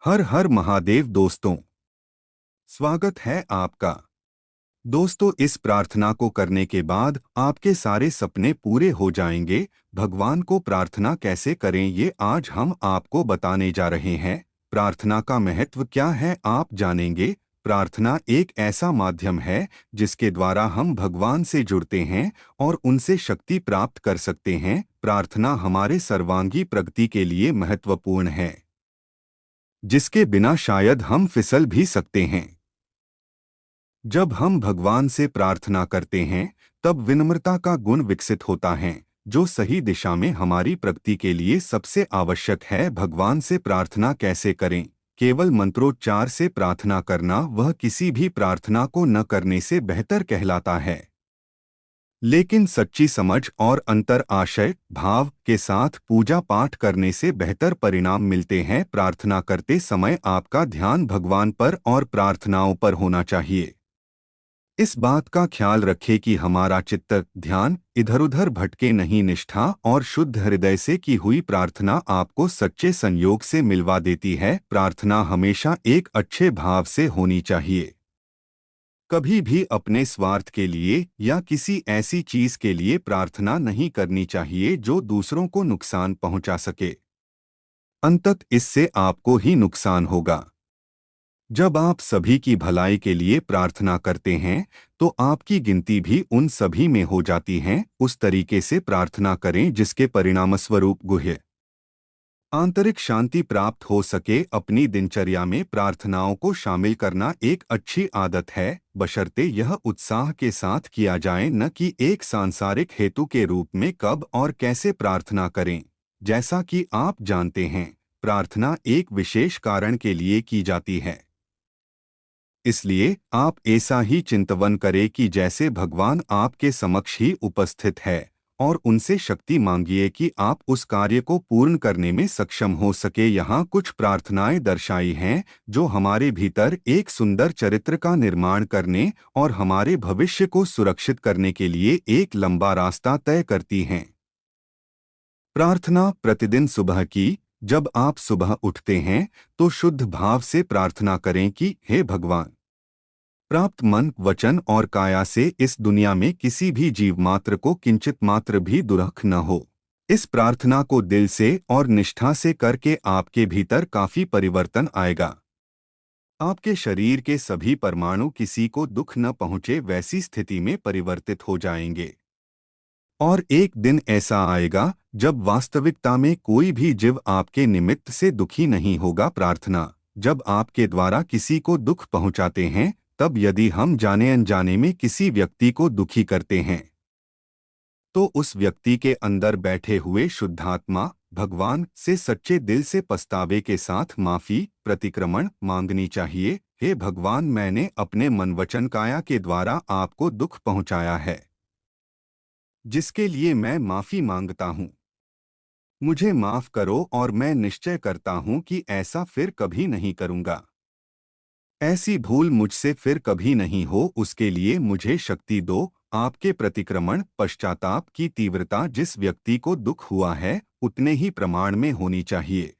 हर हर महादेव दोस्तों, स्वागत है आपका। दोस्तों, इस प्रार्थना को करने के बाद आपके सारे सपने पूरे हो जाएंगे। भगवान को प्रार्थना कैसे करें ये आज हम आपको बताने जा रहे हैं। प्रार्थना का महत्व क्या है आप जानेंगे। प्रार्थना एक ऐसा माध्यम है जिसके द्वारा हम भगवान से जुड़ते हैं और उनसे शक्ति प्राप्त कर सकते हैं। प्रार्थना हमारे सर्वांगी प्रगति के लिए महत्वपूर्ण है, जिसके बिना शायद हम फिसल भी सकते हैं। जब हम भगवान से प्रार्थना करते हैं, तब विनम्रता का गुण विकसित होता है, जो सही दिशा में हमारी प्रगति के लिए सबसे आवश्यक है। भगवान से प्रार्थना कैसे करें? केवल मंत्रोच्चार से प्रार्थना करना वह किसी भी प्रार्थना को न करने से बेहतर कहलाता है। लेकिन सच्ची समझ और अंतर आशय भाव के साथ पूजा पाठ करने से बेहतर परिणाम मिलते हैं। प्रार्थना करते समय आपका ध्यान भगवान पर और प्रार्थनाओं पर होना चाहिए। इस बात का ख्याल रखें कि हमारा चित्त ध्यान इधर-उधर भटके नहीं। निष्ठा और शुद्ध हृदय से की हुई प्रार्थना आपको सच्चे संयोग से मिलवा देती है। प्रार्थना हमेशा एक अच्छे भाव से होनी चाहिए। कभी भी अपने स्वार्थ के लिए या किसी ऐसी चीज के लिए प्रार्थना नहीं करनी चाहिए जो दूसरों को नुकसान पहुंचा सके। अंततः इससे आपको ही नुकसान होगा। जब आप सभी की भलाई के लिए प्रार्थना करते हैं, तो आपकी गिनती भी उन सभी में हो जाती है। उस तरीके से प्रार्थना करें जिसके परिणामस्वरूप गुह्य आंतरिक शांति प्राप्त हो सके। अपनी दिनचर्या में प्रार्थनाओं को शामिल करना एक अच्छी आदत है, बशर्ते यह उत्साह के साथ किया जाए, न कि एक सांसारिक हेतु के रूप में। कब और कैसे प्रार्थना करें? जैसा कि आप जानते हैं, प्रार्थना एक विशेष कारण के लिए की जाती है। इसलिए आप ऐसा ही चिंतवन करें कि जैसे भगवान आपके समक्ष ही उपस्थित है, और उनसे शक्ति मांगिए कि आप उस कार्य को पूर्ण करने में सक्षम हो सके। यहाँ कुछ प्रार्थनाएं दर्शाई हैं जो हमारे भीतर एक सुंदर चरित्र का निर्माण करने और हमारे भविष्य को सुरक्षित करने के लिए एक लंबा रास्ता तय करती हैं। प्रार्थना प्रतिदिन सुबह की। जब आप सुबह उठते हैं, तो शुद्ध भाव से प्रार्थना करें कि हे भगवान, प्राप्त मन, वचन और काया से इस दुनिया में किसी भी जीव मात्र को किंचित मात्र भी दुर्ख न हो। इस प्रार्थना को दिल से और निष्ठा से करके आपके भीतर काफी परिवर्तन आएगा। आपके शरीर के सभी परमाणु किसी को दुख न पहुंचे वैसी स्थिति में परिवर्तित हो जाएंगे। और एक दिन ऐसा आएगा जब वास्तविकता में कोई भी जीव आपके निमित्त से दुखी नहीं होगा। प्रार्थना जब आपके द्वारा किसी को दुख पहुंचाते हैं, तब यदि हम जाने अनजाने में किसी व्यक्ति को दुखी करते हैं, तो उस व्यक्ति के अंदर बैठे हुए शुद्धात्मा भगवान से सच्चे दिल से पछतावे के साथ माफी प्रतिक्रमण मांगनी चाहिए। हे भगवान, मैंने अपने मन वचन काया के द्वारा आपको दुख पहुंचाया है, जिसके लिए मैं माफी मांगता हूँ। मुझे माफ करो और मैं निश्चय करता हूँ कि ऐसा फिर कभी नहीं करूँगा। ऐसी भूल मुझसे फिर कभी नहीं हो, उसके लिए मुझे शक्ति दो। आपके प्रतिक्रमण पश्चाताप की तीव्रता जिस व्यक्ति को दुख हुआ है, उतने ही प्रमाण में होनी चाहिए।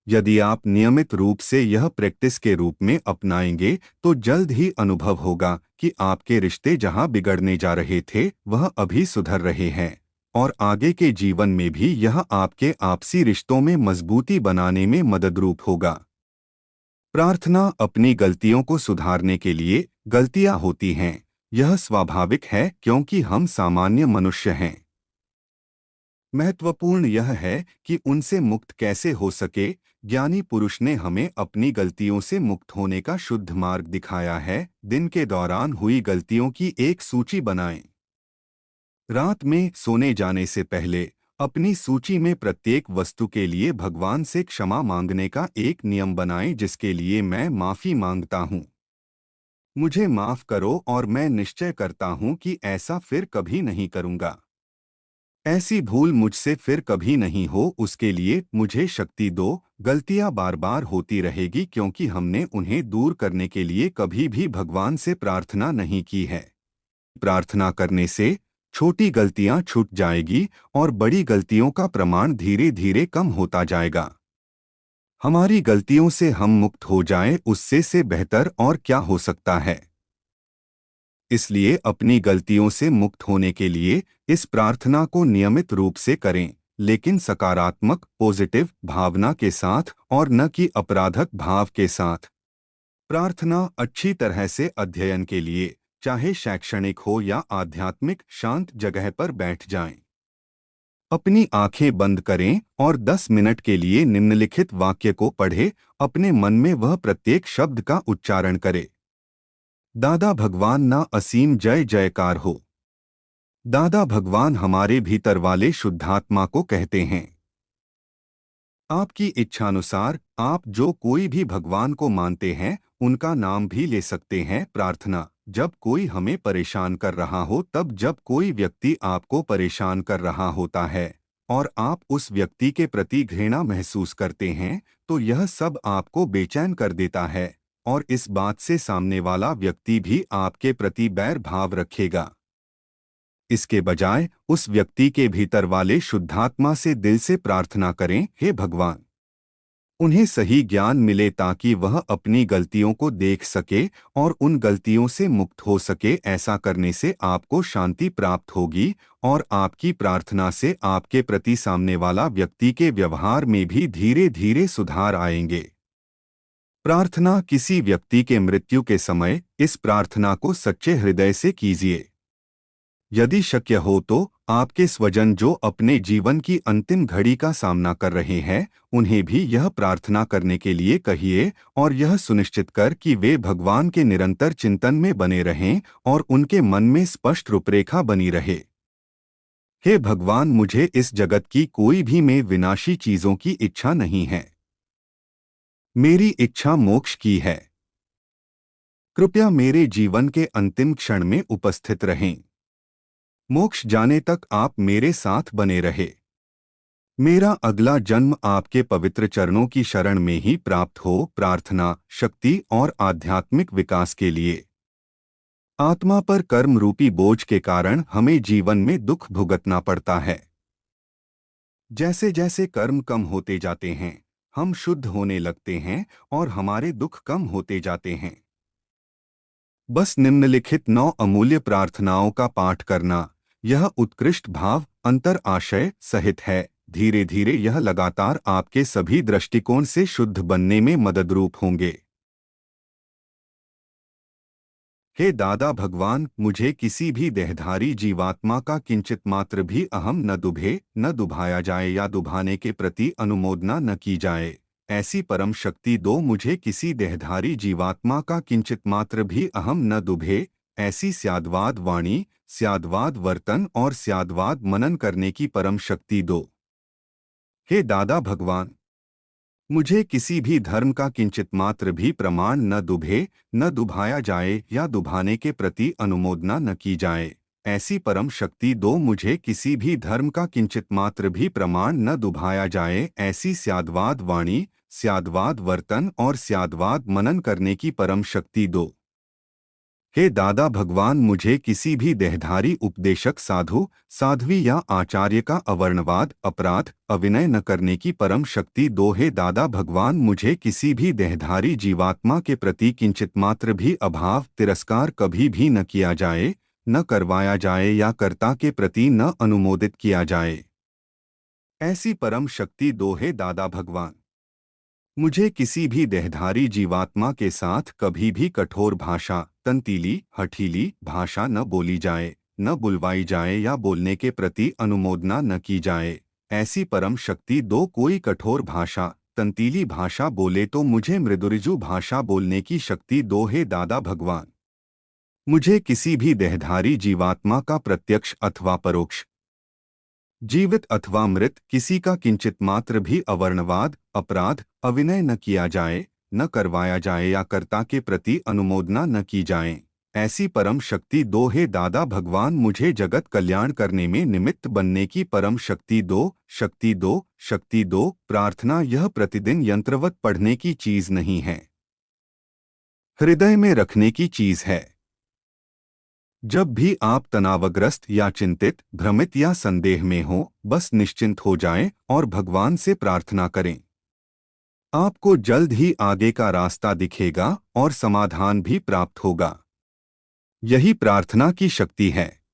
यदि आप नियमित रूप से यह प्रैक्टिस के रूप में अपनाएंगे, तो जल्द ही अनुभव होगा कि आपके रिश्ते जहां बिगड़ने जा रहे थे, वह अभी सुधर रहे हैं, और आगे के जीवन में भी यह आपके आपसी रिश्तों में मजबूती बनाने में मददरूप होगा। प्रार्थना अपनी गलतियों को सुधारने के लिए। गलतियां होती हैं, यह स्वाभाविक है क्योंकि हम सामान्य मनुष्य हैं। महत्वपूर्ण यह है कि उनसे मुक्त कैसे हो सके। ज्ञानी पुरुष ने हमें अपनी गलतियों से मुक्त होने का शुद्ध मार्ग दिखाया है। दिन के दौरान हुई गलतियों की एक सूची बनाएं। रात में सोने जाने से पहले अपनी सूची में प्रत्येक वस्तु के लिए भगवान से क्षमा मांगने का एक नियम बनाएं, जिसके लिए मैं माफी मांगता हूँ। मुझे माफ करो और मैं निश्चय करता हूँ कि ऐसा फिर कभी नहीं करूँगा। ऐसी भूल मुझसे फिर कभी नहीं हो, उसके लिए मुझे शक्ति दो। गलतियां बार बार होती रहेगी क्योंकि हमने उन्हें दूर करने के लिए कभी भी भगवान से प्रार्थना नहीं की है। प्रार्थना करने से छोटी गलतियां छूट जाएगी और बड़ी गलतियों का प्रमाण धीरे धीरे कम होता जाएगा। हमारी गलतियों से हम मुक्त हो जाएं, उससे से बेहतर और क्या हो सकता है। इसलिए अपनी गलतियों से मुक्त होने के लिए इस प्रार्थना को नियमित रूप से करें, लेकिन सकारात्मक पॉजिटिव भावना के साथ और न कि अपराधक भाव के साथ। प्रार्थना अच्छी तरह से अध्ययन के लिए, चाहे शैक्षणिक हो या आध्यात्मिक, शांत जगह पर बैठ जाएं। अपनी आंखें बंद करें और 10 मिनट के लिए निम्नलिखित वाक्य को पढ़ें। अपने मन में वह प्रत्येक शब्द का उच्चारण करें। दादा भगवान ना असीम जय जयकार हो। दादा भगवान हमारे भीतर वाले शुद्धात्मा को कहते हैं। आपकी इच्छानुसार आप जो कोई भी भगवान को मानते हैं उनका नाम भी ले सकते हैं। प्रार्थना जब कोई हमें परेशान कर रहा हो, तब जब कोई व्यक्ति आपको परेशान कर रहा होता है और आप उस व्यक्ति के प्रति घृणा महसूस करते हैं, तो यह सब आपको बेचैन कर देता है और इस बात से सामने वाला व्यक्ति भी आपके प्रति बैर भाव रखेगा। इसके बजाय उस व्यक्ति के भीतर वाले शुद्धात्मा से दिल से प्रार्थना करें, हे भगवान, उन्हें सही ज्ञान मिले ताकि वह अपनी गलतियों को देख सके और उन गलतियों से मुक्त हो सके। ऐसा करने से आपको शांति प्राप्त होगी और आपकी प्रार्थना से आपके प्रति सामने वाला व्यक्ति के व्यवहार में भी धीरे धीरे सुधार आएंगे। प्रार्थना किसी व्यक्ति के मृत्यु के समय इस प्रार्थना को सच्चे हृदय से कीजिए। यदि शक्य हो तो आपके स्वजन जो अपने जीवन की अंतिम घड़ी का सामना कर रहे हैं, उन्हें भी यह प्रार्थना करने के लिए कहिए और यह सुनिश्चित कर कि वे भगवान के निरंतर चिंतन में बने रहें और उनके मन में स्पष्ट रूपरेखा बनी रहे। हे भगवान, मुझे इस जगत की कोई भी में विनाशी चीजों की इच्छा नहीं है। मेरी इच्छा मोक्ष की है। कृपया मेरे जीवन के अंतिम क्षण में उपस्थित रहें। मोक्ष जाने तक आप मेरे साथ बने रहे। मेरा अगला जन्म आपके पवित्र चरणों की शरण में ही प्राप्त हो। प्रार्थना शक्ति और आध्यात्मिक विकास के लिए। आत्मा पर कर्म रूपी बोझ के कारण हमें जीवन में दुख भुगतना पड़ता है। जैसे जैसे कर्म कम होते जाते हैं, हम शुद्ध होने लगते हैं और हमारे दुख कम होते जाते हैं। बस निम्नलिखित 9 अमूल्य प्रार्थनाओं का पाठ करना। यह उत्कृष्ट भाव अंतर आशय सहित है। धीरे धीरे यह लगातार आपके सभी दृष्टिकोण से शुद्ध बनने में मददरूप होंगे। हे दादा भगवान, मुझे किसी भी देहधारी जीवात्मा का किंचित मात्र भी अहम न दुभे, न दुभाया जाए या दुभाने के प्रति अनुमोदना न की जाए। ऐसी परम शक्ति दो मुझे किसी देहधारी जीवात्मा का किंचित मात्र भी अहम न दुभे। ऐसी स्याद्वाद वाणी, स्याद्वाद वर्तन और स्याद्वाद मनन करने की परम शक्ति दो। हे दादा भगवान, मुझे किसी भी धर्म का किंचित मात्र भी प्रमाण न दुभे, न दुभाया जाए या दुभाने के प्रति अनुमोदना न की जाए। ऐसी परम शक्ति दो मुझे किसी भी धर्म का किंचित मात्र भी प्रमाण न दुभाया जाए। ऐसी स्याद्वाद वाणी, स्याद्वाद वर्तन और स्याद्वाद मनन करने की परम शक्ति दो। हे दादा भगवान, मुझे किसी भी देहधारी उपदेशक, साधु साध्वी या आचार्य का अवर्णवाद, अपराध, अविनय न करने की परम शक्ति दो। हे दादा भगवान, मुझे किसी भी देहधारी जीवात्मा के प्रति किंचित मात्र भी अभाव, तिरस्कार कभी भी न किया जाए, न करवाया जाए या कर्ता के प्रति न अनुमोदित किया जाए। ऐसी परम शक्ति दो। हे दादा भगवान, मुझे किसी भी देहधारी जीवात्मा के साथ कभी भी कठोर भाषा, तंतीली, हठीली भाषा न बोली जाए, न बुलवाई जाए या बोलने के प्रति अनुमोदना न की जाए। ऐसी परम शक्ति दो। कोई कठोर भाषा, तंतीली भाषा बोले तो मुझे मृदुरिजु भाषा बोलने की शक्ति दो। हे दादा भगवान, मुझे किसी भी देहधारी जीवात्मा का प्रत्यक्ष अथवा परोक्ष, जीवित अथवा मृत, किसी का किंचित मात्र भी अवर्णवाद, अपराध, अविनय न किया जाए, न करवाया जाए या कर्ता के प्रति अनुमोदना न की जाए। ऐसी परम शक्ति दो। हे दादा भगवान, मुझे जगत कल्याण करने में निमित्त बनने की परम शक्ति दो। शक्ति दो, शक्ति दो। प्रार्थना यह प्रतिदिन यंत्रवत पढ़ने की चीज नहीं है, हृदय में रखने की चीज है। जब भी आप तनावग्रस्त या चिंतित, भ्रमित या संदेह में हो, बस निश्चिंत हो जाएं और भगवान से प्रार्थना करें। आपको जल्द ही आगे का रास्ता दिखेगा और समाधान भी प्राप्त होगा। यही प्रार्थना की शक्ति है।